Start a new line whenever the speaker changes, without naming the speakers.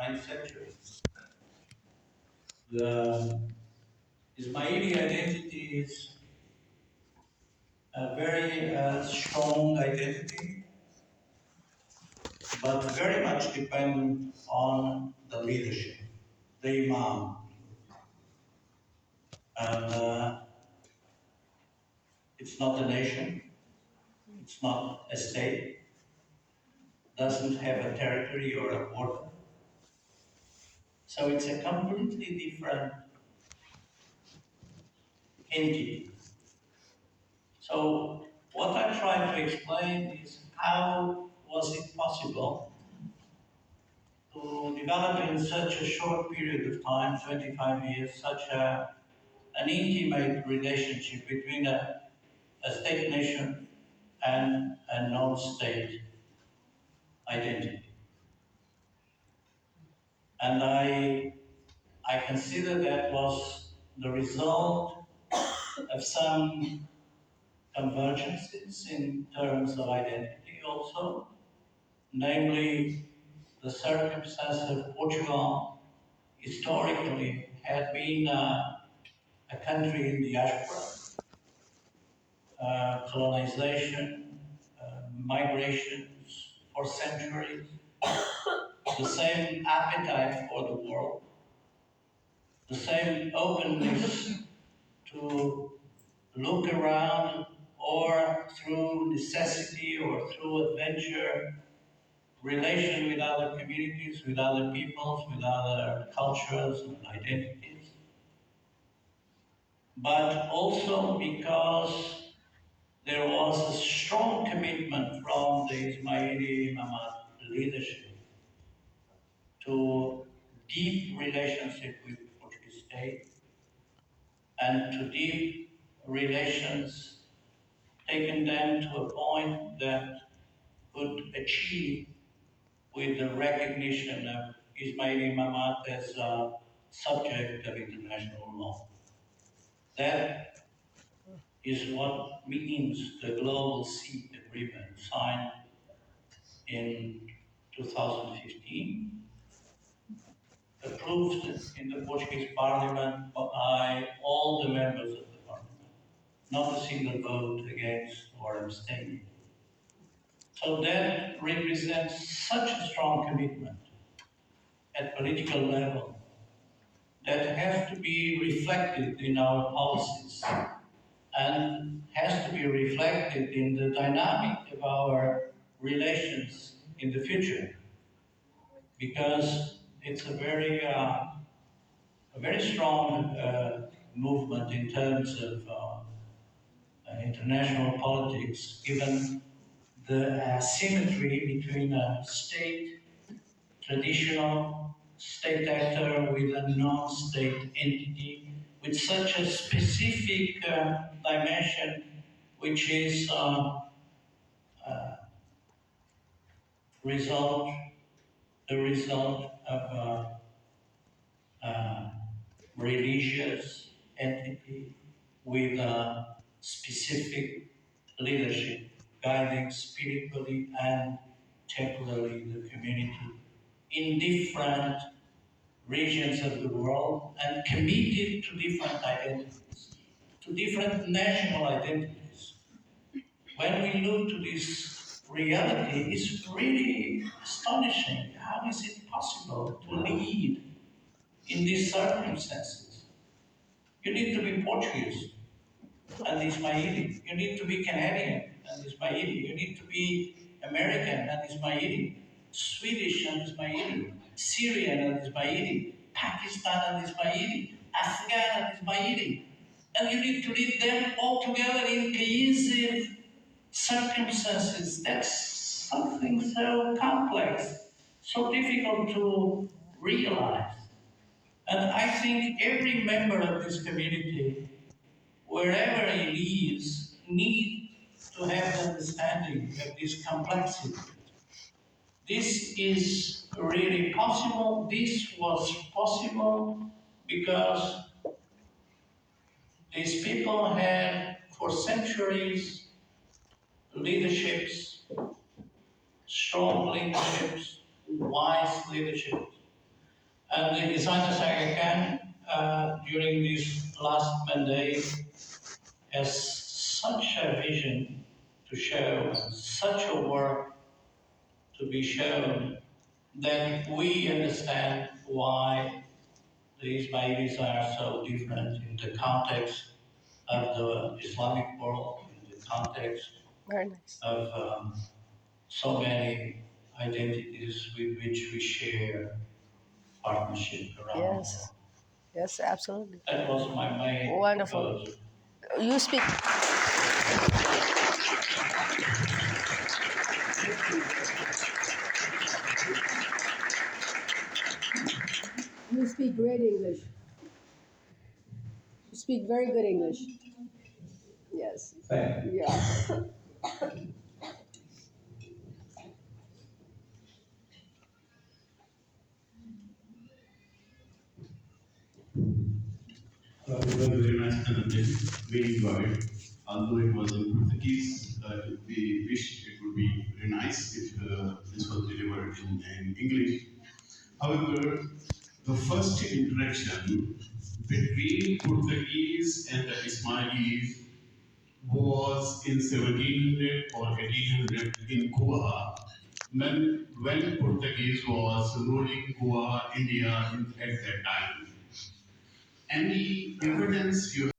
ninth century. The Ismaili identity is a very strong identity, but very much dependent on the leadership, the Imam. And it's not a nation, it's not a state, doesn't have a territory or a border. So it's a completely different entity. So what I try to explain is how was it possible to develop in such a short period of time, 25 years, an intimate relationship between a state nation and a non-state identity. And I consider that was the result of some convergences in terms of identity also, namely the circumstance of Portugal historically had been a country in diaspora, colonization, migrations for centuries, the same appetite for the world, the same openness to look around or through necessity or through adventure, relation with other communities, with other peoples, with other cultures and identities. But also because there was a strong commitment from the Ismaili Ahmad leadership to deep relationship with the Portuguese state and to deep relations taking them to a point that could achieve with the recognition of Ismaili Ahmad as a subject of international law. That is what means the Global Sea Agreement signed in 2015, approved in the Portuguese Parliament by all the members of the Parliament, not a single vote against or abstaining. So that represents such a strong commitment at political level that has to be reflected in our policies and has to be reflected in the dynamic of our relations in the future, because it's a very strong movement in terms of international politics, given the asymmetry between a state, traditional state actor with a non-state entity, with such a specific dimension, which is the result of a religious entity with a specific leadership, guiding spiritually and temporally the community in different regions of the world and committed to different identities, to different national identities. When we look to this reality, it's really astonishing. How is it possible to lead in these circumstances? You need to be Portuguese and Ismaili. You need to be Canadian and Ismaili. You need to be American and Ismaili, Swedish and Ismaili, Syrian and Ismaili, Pakistan and Ismaili, Afghan and Ismaili. And you need to lead them all together in cohesive circumstances. That's something so complex, so difficult to realize. And I think every member of this community, wherever he lives, needs to have the understanding of this complexity. This is really possible. This was possible because these people had, for centuries, leaderships, strong leaderships, wise leaderships, And His Highness Aga Khan, during this last mandate, has such a vision to show, and such a work to be shown, that we understand why these babies are so different in the context of the Islamic world, in the context
Very nice.
of so many identities with which we share partnership around the world.
Yes. Yes, absolutely.
That was my main
Wonderful.
proposal.
You speak. You speak great English. You speak very good English. Yes.
Thank you.
Yeah.
It was a very nice presentation. We enjoyed. Although it was in Portuguese, we wish it would be very nice if this was delivered in English. However, the first interaction between Portuguese and the Ismailis was in 1700 or 1800 in Goa, when Portuguese was ruling Goa, India at that time. Any evidence you